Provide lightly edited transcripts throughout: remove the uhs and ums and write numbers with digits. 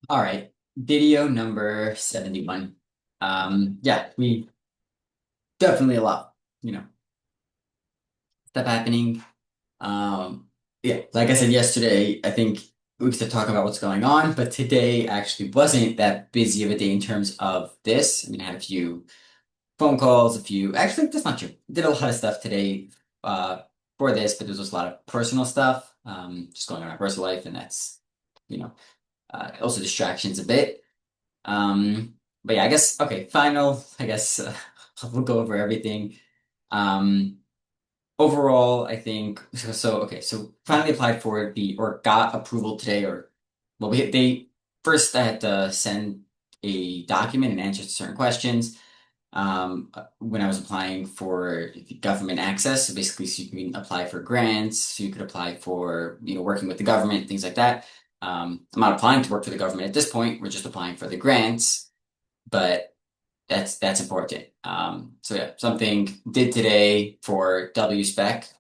All right, video number 71. Yeah, we definitely a lot, stuff happening. Yeah, like I said yesterday, I think we could talk about what's going on, but today actually wasn't that busy of a day in terms of this. I mean, I had a few phone calls, actually, that's not true. Did a lot of stuff today, uh, for this, but there was just a lot of personal stuff, just going on in my personal life, and that's, you know, also distractions a bit. Um, but yeah, I guess okay, I guess we'll go over everything. Um, Overall, I think okay, so finally applied for the or got approval today or well they first I had to send a document and answer to certain questions when I was applying for government access. So basically, so you can apply for grants, so you could apply for, working with the government, things like that. I'm not applying to work for the government at this point. We're just applying for the grants, but that's important. So yeah, something did today for WSpec.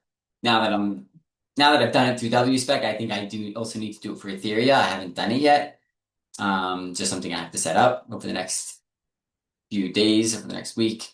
Now that I'm now that I've done it through WSpec, I think I do also need to do it for Etheria. I haven't done it yet. Just something I have to set up over the next few days, over the next week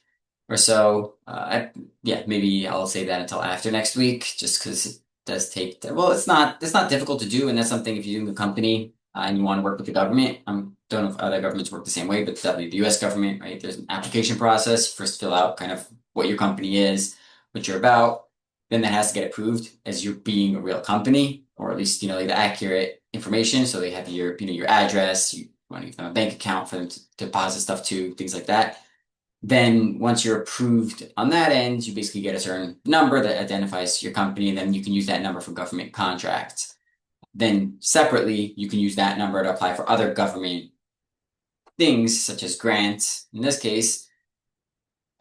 or so. Yeah, maybe I'll save that until after next week, just because it does take. Well, it's not difficult to do, and that's something if you're doing a company and you want to work with the government. I don't know if other governments work the same way, but definitely the U.S. government, right? There's an application process. First, fill out kind of what your company is, what you're about. Then that has to get approved as you being a real company, or at least the accurate information. So they have your address, you want to give them a bank account for them to deposit stuff to, things like that. Then once you're approved on that end, you basically get a certain number that identifies your company, and then you can use that number for government contracts. Then separately, you can use that number to apply for other government things, such as grants in this case.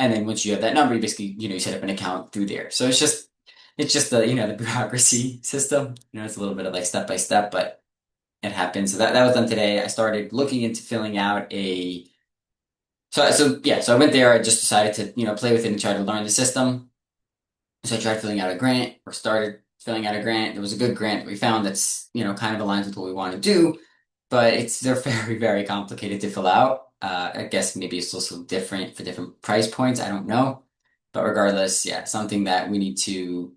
And then once you have that number, you basically, you set up an account through there. So it's just the bureaucracy system. It's a little bit of like step by step, but it happens. So that was done today. I started looking into filling out a so yeah, so I went there. I just decided to play with it and try to learn the system. So I tried filling out a grant or started filling out a grant. There was a good grant that we found that's kind of aligns with what we want to do, but they're very very complicated to fill out. I guess maybe it's also different for different price points. I don't know, but regardless, yeah, something that we need to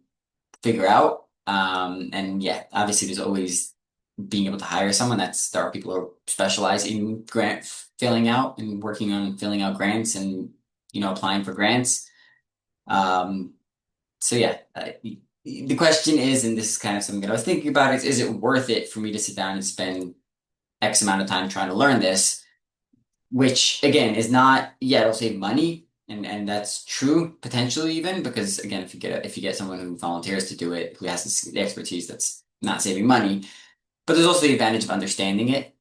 figure out. And yeah, obviously there's always being able to hire someone. There are people who specialize in grant filling out and working on filling out grants and applying for grants. Um, so yeah, the question is, and this is kind of something that I was thinking about, is it worth it for me to sit down and spend X amount of time trying to learn this? Which again is not, yeah, it'll save money, and that's true potentially even because again, if you get someone who volunteers to do it, who has the expertise, that's not saving money. But there's also the advantage of understanding it,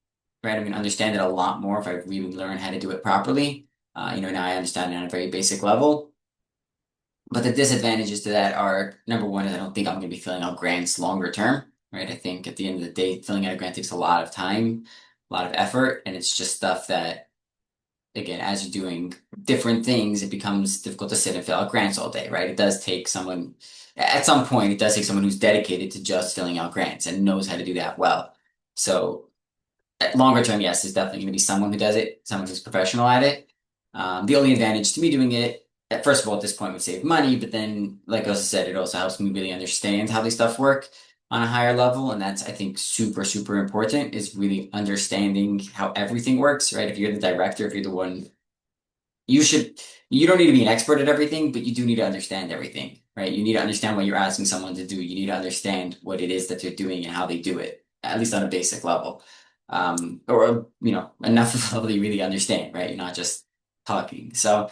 right? I mean, understand it a lot more if I really learn how to do it properly. Now I understand it on a very basic level. But the disadvantages to that are number one is I don't think I'm going to be filling out grants longer term, right? I think at the end of the day, filling out a grant takes a lot of time, a lot of effort, and it's just stuff that again, as you're doing different things, it becomes difficult to sit and fill out grants all day, right? It does take someone, at some point, it does take someone who's dedicated to just filling out grants and knows how to do that well. So, at longer term, yes, there's definitely going to be someone who does it, someone who's professional at it. The only advantage to me doing it, first of all, at this point, would save money, but then, like I also said, it also helps me really understand how these stuff work on a higher level, and that's I think super super important is really understanding how everything works, right? If you're the director, if you're the one you should you don't need to be an expert at everything, but you do need to understand everything, right? You need to understand what you're asking someone to do. You need to understand what it is that they're doing and how they do it, at least on a basic level. Or enough of a level you really understand, right? You're not just talking. So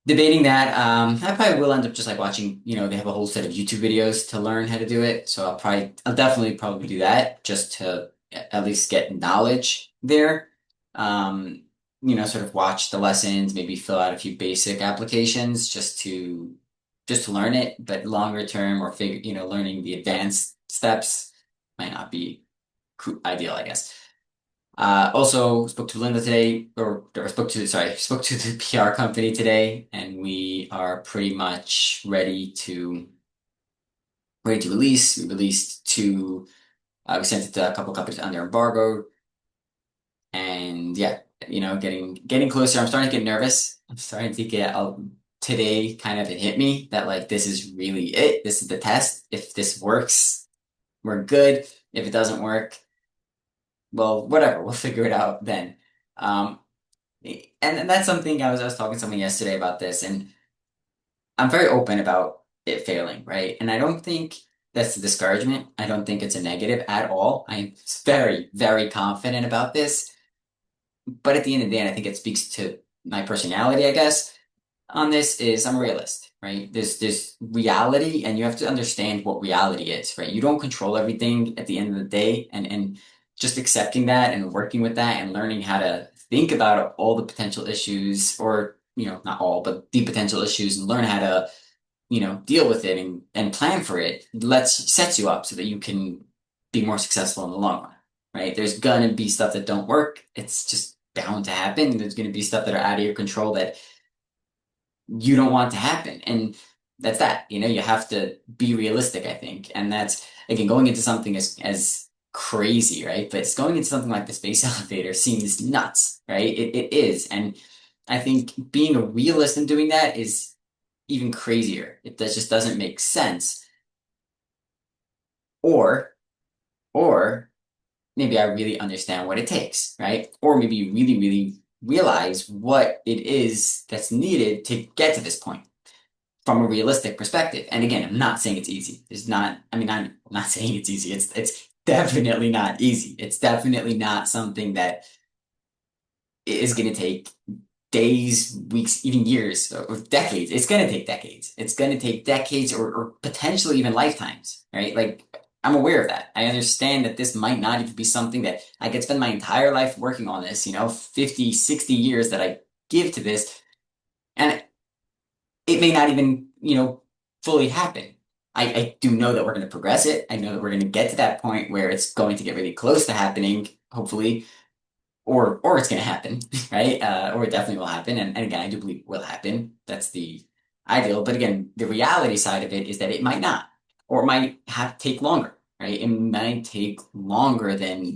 debating that, I probably will end up just like watching, they have a whole set of YouTube videos to learn how to do it. So I'll definitely probably do that just to at least get knowledge there. Um, sort of watch the lessons, maybe fill out a few basic applications just to learn it. But longer term or learning the advanced steps might not be ideal, I guess. Also spoke to Linda today, or spoke to the PR company today, and we are pretty much ready to release. We released we sent it to a couple companies under embargo. And yeah, getting closer. I'm starting to get nervous. I'm starting to get today kind of it hit me that like this is really it. This is the test. If this works, we're good. If it doesn't work, well, whatever. We'll figure it out then. Um, and that's something I was talking to someone yesterday about this, and I'm very open about it failing, right? And I don't think that's a discouragement. I don't think it's a negative at all. I'm very, very confident about this. But at the end of the day, and I think it speaks to my personality, I guess, on this is I'm a realist, right? There's reality, and you have to understand what reality is, right? You don't control everything at the end of the day, and just accepting that and working with that and learning how to think about all the potential issues, or not all, but the potential issues, and learn how to deal with it and plan for it sets you up so that you can be more successful in the long run, right? There's gonna be stuff that don't work. It's just bound to happen. There's gonna be stuff that are out of your control that you don't want to happen. And that's that. You have to be realistic, I think. And that's again going into something as crazy, right? But it's going into something like the space elevator seems nuts, right? It is. And I think being a realist and doing that is even crazier. Just doesn't make sense. Or or maybe I really understand what it takes, right? Or maybe you really, really realize what it is that's needed to get to this point from a realistic perspective. And again, I'm not saying it's easy. I'm not saying it's easy. It's definitely not easy. It's definitely not something that is going to take days, weeks, even years, or decades. It's going to take decades. It's going to take decades or potentially even lifetimes, right? Like, I'm aware of that. I understand that this might not even be something that I could spend my entire life working on this, 50, 60 years that I give to this. And it may not even, fully happen. I do know that we're going to progress it. I know that we're going to get to that point where it's going to get really close to happening, hopefully, or it's going to happen, right? Or it definitely will happen. And again, I do believe it will happen. That's the ideal. But again, the reality side of it is that it might not, or it might have to take longer, right? It might take longer than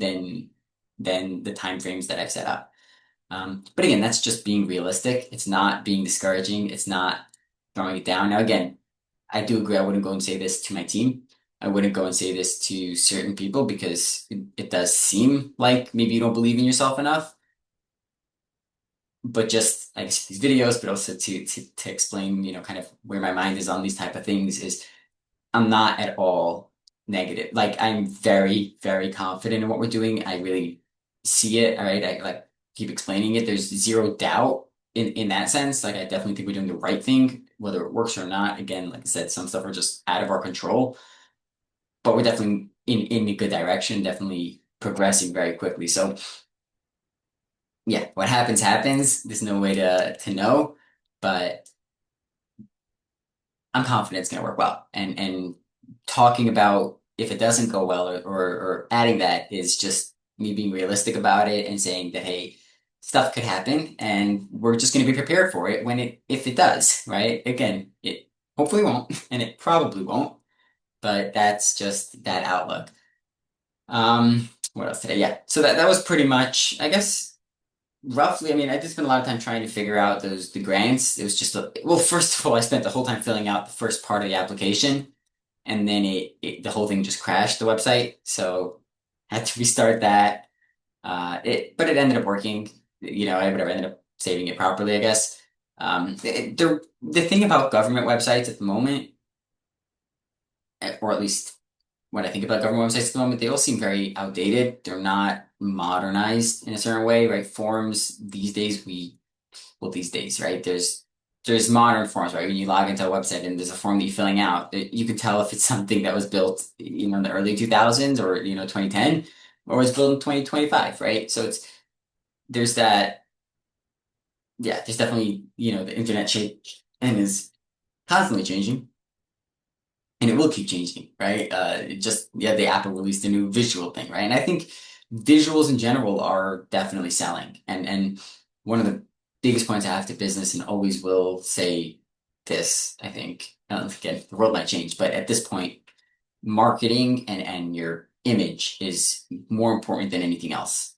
the time frames that I've set up. But again, that's just being realistic. It's not being discouraging. It's not throwing it down. Now, again, I do agree. I wouldn't go and say this to my team. I wouldn't go and say this to certain people because it does seem like maybe you don't believe in yourself enough. But just I guess these videos, but also to explain, kind of where my mind is on these type of things is I'm not at all negative. Like I'm very, very confident in what we're doing. I really see it. All right. I like keep explaining it. There's zero doubt in that sense. Like I definitely think we're doing the right thing, whether it works or not. Again, like I said, some stuff are just out of our control, but we're definitely in a good direction, definitely progressing very quickly. So yeah, what happens happens. There's no way to know, but I'm confident it's going to work well. And talking about if it doesn't go well or adding that is just me being realistic about it and saying that, hey, stuff could happen and we're just going to be prepared for it if it does, right? Again, it hopefully won't and it probably won't, but that's just that outlook. What else today? Yeah. So that was pretty much, I guess, roughly. I mean, I just spent a lot of time trying to figure out the grants. It was just well, first of all, I spent the whole time filling out the first part of the application, and then the whole thing just crashed the website, so had to restart that. But it ended up working. I whatever ended up saving it properly, I guess. The thing about government websites at the moment, or at least when I think about government websites at the moment, they all seem very outdated. They're not modernized in a certain way, right? Forms these days, these days, right? There's modern forms, right? When you log into a website and there's a form that you're filling out, you can tell if it's something that was built, in the early 2000s or 2010, or was built in 2025, right? So there's that, yeah, there's definitely the internet change and is constantly changing. And it will keep changing, right? The Apple released a new visual thing, right? And I think visuals in general are definitely selling. And one of the biggest points I have to business and always will say this, I think, again, the world might change, but at this point, marketing and your image is more important than anything else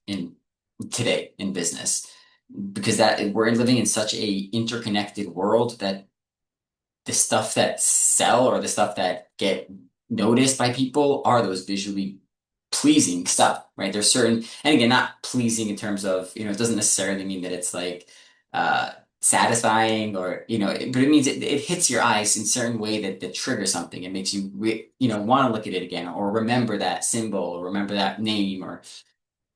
today in business because that we're living in such a interconnected world that the stuff that sell or the stuff that get noticed by people are those visually pleasing stuff, right? There's certain, and again, not pleasing in terms of, it doesn't necessarily mean that it's like uh satisfying or, but it means it hits your eyes in a certain way that triggers something. It makes you, want to look at it again or remember that symbol or remember that name or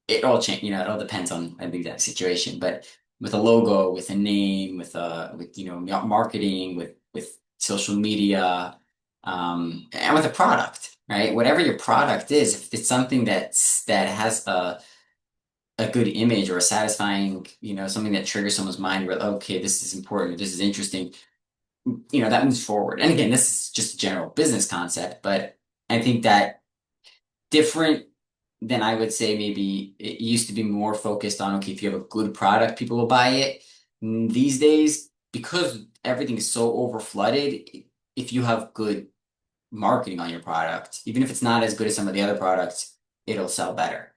it all change, it all depends on the exact situation. But with a logo, with a name, with marketing, with social media, and with a product, right? Whatever your product is, if it's something that has a good image or a satisfying, something that triggers someone's mind, where okay, this is important, this is interesting, that moves forward. And again, this is just a general business concept, but I think that different than I would say maybe it used to be more focused on, okay, if you have a good product, people will buy it. These days, because everything is so over flooded, if you have good marketing on your product, even if it's not as good as some of the other products, it'll sell better,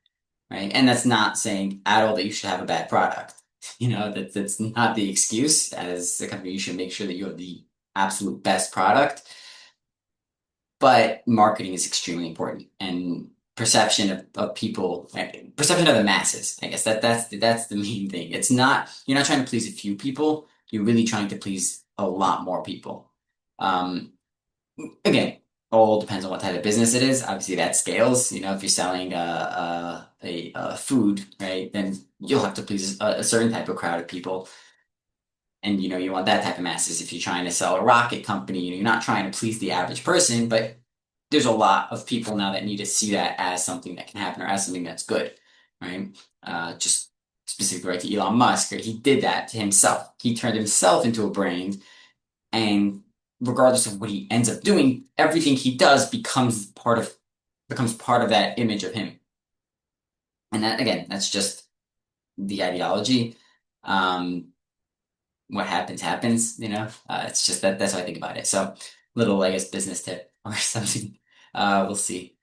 right? And that's not saying at all that you should have a bad product. That's not the excuse. As a company, you should make sure that you have the absolute best product, but marketing is extremely important and perception of people, perception of the masses. I guess that's the main thing. It's not you're not trying to please a few people. You're really trying to please a lot more people. Um, Again, all depends on what type of business it is. Obviously, that scales. If you're selling a food, right, then you'll have to please a certain type of crowd of people. And you want that type of masses. If you're trying to sell a rocket company, you're not trying to please the average person, but there's a lot of people now that need to see that as something that can happen or as something that's good, right? Just specifically right to Elon Musk, right? He did that to himself. He turned himself into a brand, and regardless of what he ends up doing, everything he does becomes part of that image of him. And that again, that's just the ideology. Um, what happens happens, it's just that's how I think about it. So little, I guess, business tip or something. We'll see.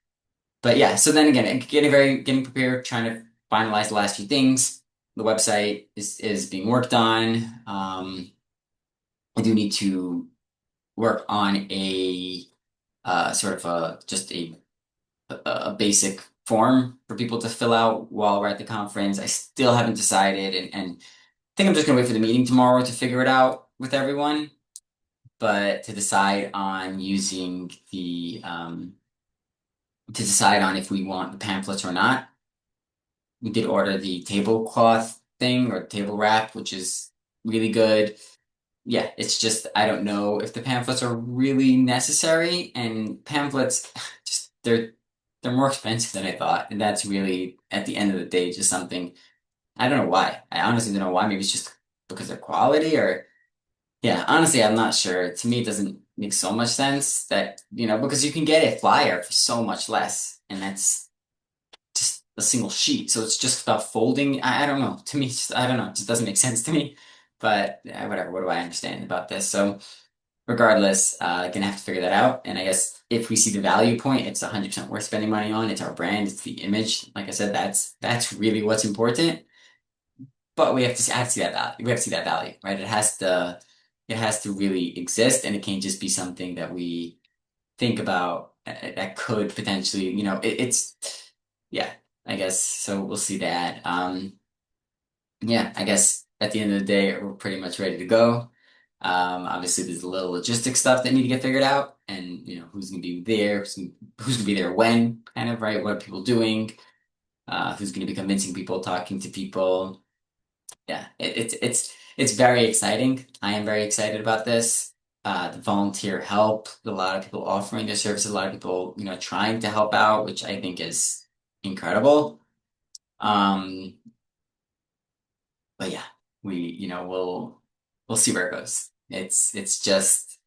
But yeah, so then again, getting prepared, trying to finalize the last few things. The website is being worked on. I do need to work on a sort of just a basic form for people to fill out while we're at the conference. I still haven't decided, and I think I'm just gonna wait for the meeting tomorrow to figure it out with everyone. But to decide on if we want the pamphlets or not. We did order the tablecloth thing or table wrap, which is really good. Yeah, it's just I don't know if the pamphlets are really necessary, and pamphlets just they're more expensive than I thought, and that's really at the end of the day just something I don't know why. I honestly don't know why. Maybe it's just because of quality or yeah, honestly, I'm not sure. To me, it doesn't make so much sense that, because you can get a flyer for so much less, and that's just a single sheet. So it's just about folding. I don't know. To me, I don't know. It just doesn't make sense to me. But whatever. What do I understand about this? So regardless, gonna have to figure that out. And I guess if we see the value point, it's 100% worth spending money on. It's our brand. It's the image. Like I said, that's really what's important. But I have to see that value. We have to see that value, right? It has to really exist, and it can't just be something that we think about that could potentially, yeah, I guess so. We'll see that. Yeah, I guess at the end of the day, we're pretty much ready to go. Obviously, there's a little logistic stuff that need to get figured out, and who's gonna be there, who's gonna be there when, kind of, right? What are people doing? Who's gonna be convincing people, talking to people? Yeah, it's very exciting. I am very excited about this. The volunteer help, a lot of people offering their services, a lot of people, trying to help out, which I think is incredible. Um, but yeah, we'll see where it goes. It's just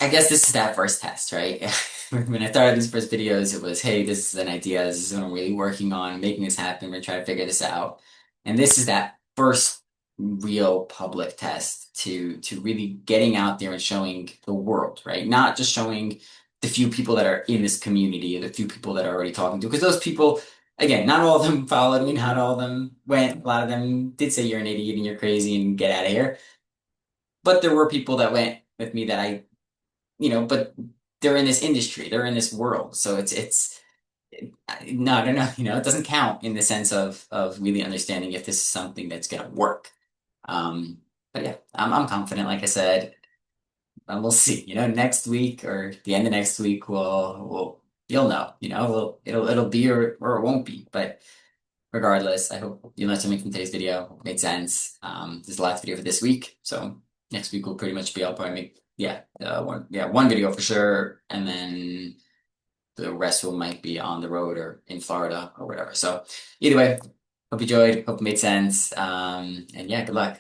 I guess this is that first test, right? When I started these first videos, it was, hey, this is an idea. This is what I'm really working on, making this happen. We're trying to figure this out. And this is that first real public test to really getting out there and showing the world, right? Not just showing the few people that are in this community or the few people that are already talking to, because those people again, not all of them followed me, not all of them went. A lot of them did say you're an idiot and you're crazy and get out of here. But there were people that went with me that but they're in this industry, they're in this world. So no, I don't know, it doesn't count in the sense of really understanding if this is something that's gonna work. Um, but yeah, I'm confident, like I said, and we'll see. Next week or the end of next week, you'll know. It'll be or it won't be. But regardless, I hope you learned something from today's video. Hope it made sense. There's the last video for this week, so next week will pretty much be. I'll probably make one video for sure, and then the rest will might be on the road or in Florida or whatever. So either way, hope you enjoyed. Hope it made sense. And yeah, good luck.